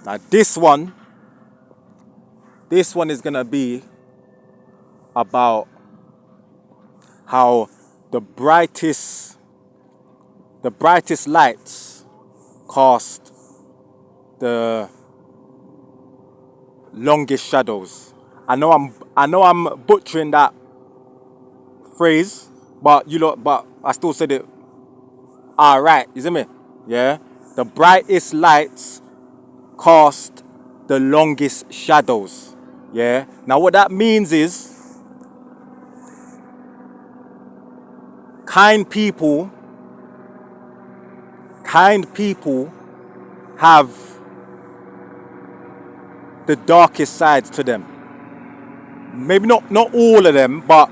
Now this one is gonna be about how the brightest lights cast the longest shadows. I know I'm butchering that phrase, but I still said it alright, you see me? Yeah? The brightest lights cast the longest shadows. Yeah? Now what that means is kind people have the darkest sides to them. Maybe not all of them, but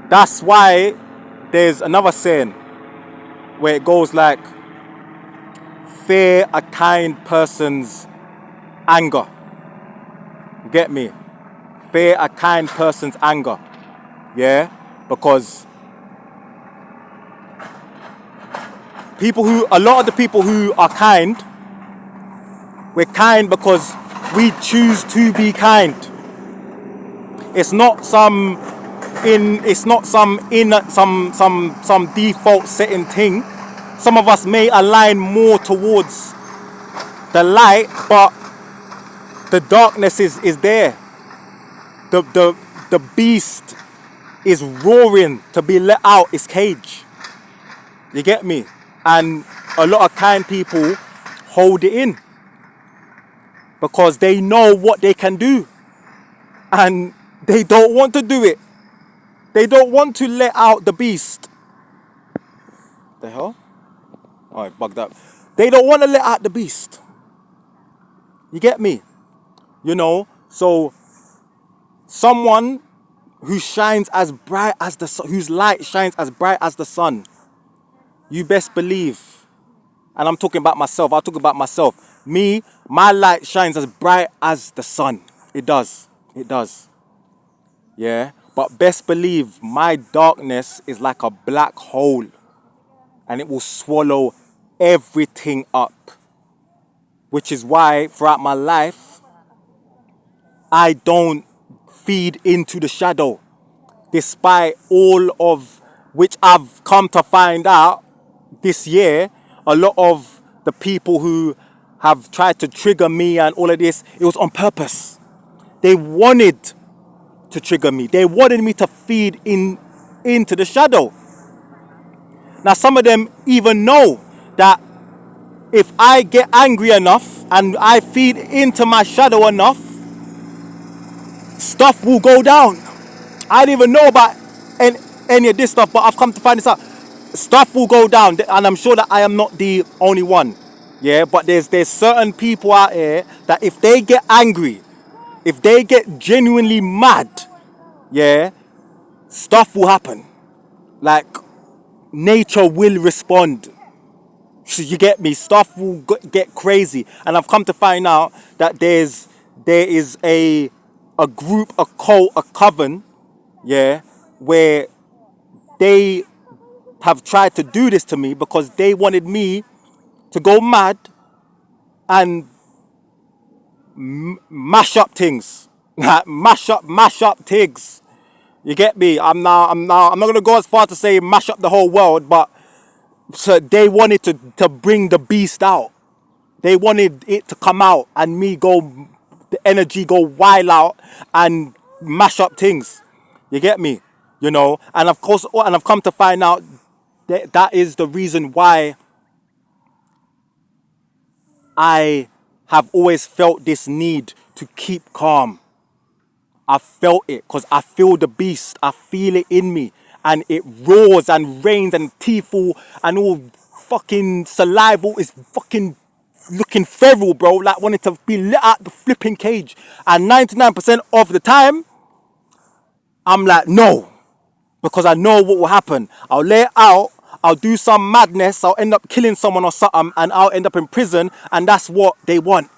that's why there's another saying where it goes like, fear a kind person's anger. Get me? Fear a kind person's anger. Yeah? Because a lot of the people who are kind, we're kind because we choose to be kind. It's not some default setting thing. Some of us may align more towards the light, but the darkness is there. The beast is roaring to be let out its cage. You get me? And a lot of kind people hold it in because they know what they can do, and they don't want to do it. They don't want to let out the beast. The hell? Oh, it bugged up. They don't want to let out the beast. You get me? You know, so someone who shines as bright as the sun, whose light shines as bright as the sun, you best believe, and I'm talking about myself, I'll talk about myself. Me, my light shines as bright as the sun. It does. Yeah? But best believe my darkness is like a black hole, and it will swallow everything up. Which is why throughout my life, I don't feed into the shadow. Despite all of which I've come to find out this year, a lot of the people who have tried to trigger me and all of this, it was on purpose. They wanted to trigger me. They wanted me to feed into the shadow. Now some of them even know that if I get angry enough and I feed into my shadow enough, stuff will go down. I didn't even know about any of this stuff, but I've come to find this out. Stuff will go down, and I'm sure that I am not the only one. Yeah, but there's certain people out here that if they get angry, if they get genuinely mad, yeah, stuff will happen. Like, nature will respond. So you get me? Stuff will get crazy. And I've come to find out that there is a group, a cult, a coven, yeah, where they have tried to do this to me because they wanted me to go mad and mash up things. mash up things. You get me? I'm not gonna go as far to say mash up the whole world, but so they wanted to bring the beast out. They wanted it to come out and the energy go wild out and mash up things. You get me? You know, and of course, and I've come to find out that is the reason why I have always felt this need to keep calm. I felt it because I feel the beast. I feel it in me. And it roars and rains and teeth and all fucking saliva is fucking looking feral, bro. Like wanting to be let out the flipping cage. And 99% of the time, I'm like, no. Because I know what will happen. I'll lay it out. I'll do some madness. I'll end up killing someone or something. And I'll end up in prison. And that's what they want.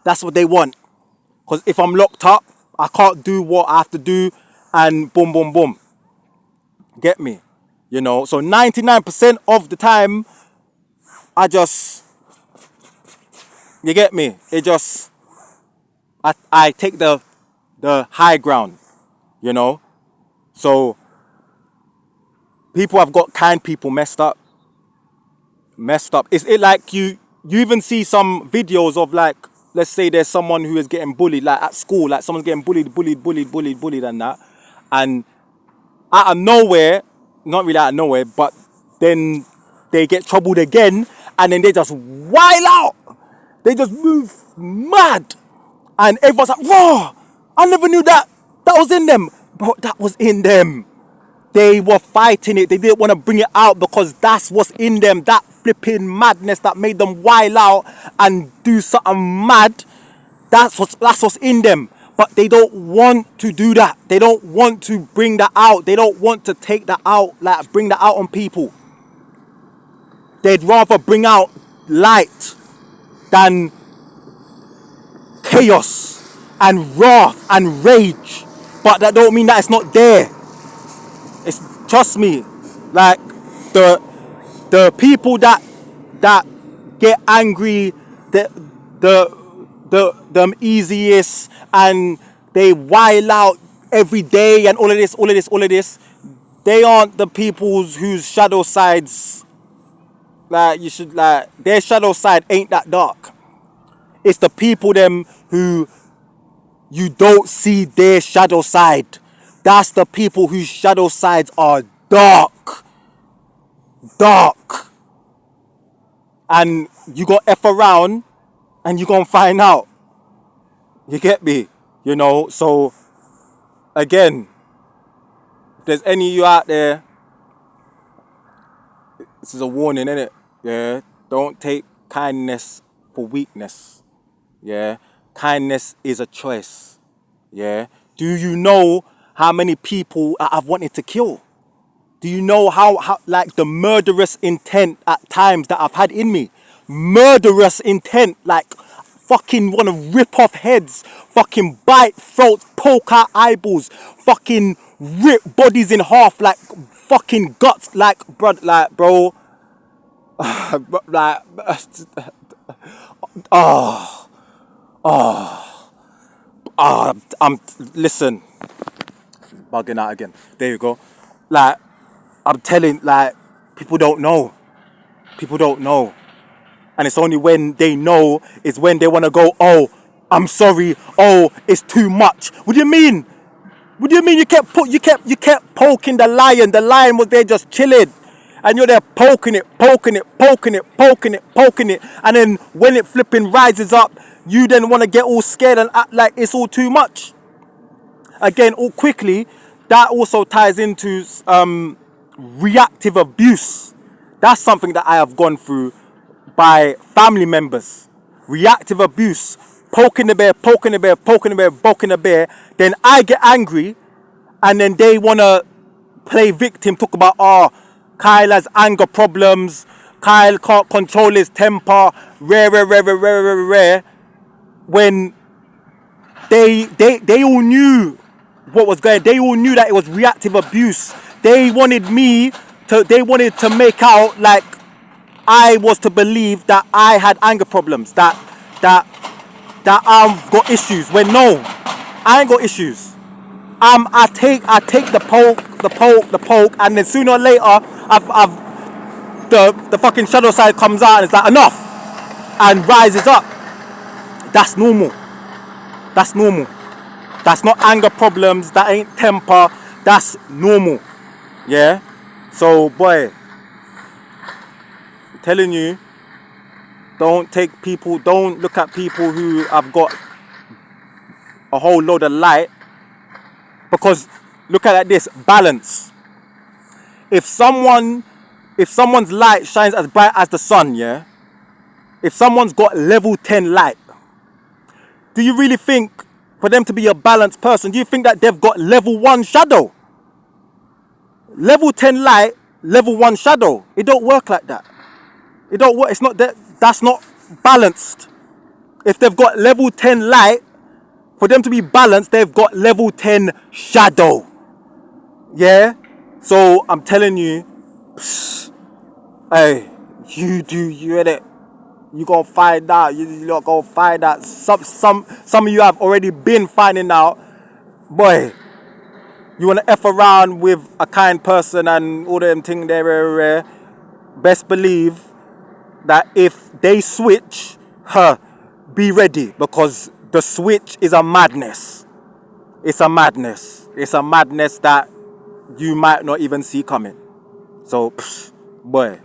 That's what they want. Because if I'm locked up, I can't do what I have to do. And boom, boom, boom. Get me? You know? So 99% of the time, I just You get me? It just, I take the high ground, you know? So people have got kind people messed up. Is it like you even see some videos of, like, let's say there's someone who is getting bullied, like at school, like someone's getting bullied and that, and out of nowhere, not really out of nowhere, but then they get troubled again, and then they just wild out. They just move mad, and everyone's like, "Whoa! I never knew that was in them." Bro, that was in them. They were fighting it. They didn't want to bring it out because that's what's in them. That flipping madness that made them wild out and do something mad. That's what's in them. But they don't want to do that. They don't want to bring that out. They don't want to take that out, like bring that out on people. They'd rather bring out light than chaos and wrath and rage. But that don't mean that it's not there. Trust me, like the people that get angry, them easiest, and they wild out every day and all of this. They aren't the people whose shadow sides, like, you should, like, their shadow side ain't that dark. It's the people them who you don't see their shadow side. That's the people whose shadow sides are dark. And you got F around and you gonna find out. You get me? You know, so again, if there's any of you out there, this is a warning, innit? Yeah. Don't take kindness for weakness. Yeah. Kindness is a choice. Yeah. Do you know how many people I've wanted to kill? Do you know how like the murderous intent at times that I've had in me? Murderous intent, like fucking want to rip off heads, fucking bite throats, poke out eyeballs, fucking rip bodies in half, like fucking guts, like bro, like I'm listen, bugging out again. There you go. Like, I'm telling, like, people don't know. And it's only when they know is when they want to go, "Oh, I'm sorry. Oh, it's too much." What do you mean? You kept poking the lion. The lion was there just chilling. And you're there poking it. And then when it flipping rises up, you then want to get all scared and act like it's all too much. Again, all quickly, that also ties into reactive abuse. That's something that I have gone through by family members. Reactive abuse. Poking the bear. Then I get angry, and then they want to play victim, talk about, "Oh, Kyle has anger problems. Kyle can't control his temper. Rare. When they all knew what was going. They all knew that it was reactive abuse. They wanted to make out like I was to believe that I had anger problems, that I've got issues. When no, I ain't got issues. I take the poke, and then sooner or later, the fucking shadow side comes out and it's like, enough, and rises up. That's normal. That's not anger problems. That ain't temper. That's normal. Yeah. So, boy, I'm telling you, don't look at people who have got a whole load of light, because look at it like this: balance. If someone's light shines as bright as the sun, yeah. If someone's got level 10 light, do you really think for them to be a balanced person, do you think that they've got level 1 shadow? Level 10 light, level 1 shadow. It don't work like that. It don't work. It's not that. That's not balanced. If they've got level 10 light, for them to be balanced, they've got level 10 shadow. Yeah? So I'm telling you, hey, you in it. You gonna find out. You not gonna find out. Some of you have already been finding out. Boy, you wanna F around with a kind person and all them things there. Best believe that if they switch, be ready, because the switch is a madness. It's a madness. It's a madness that you might not even see coming. So, boy.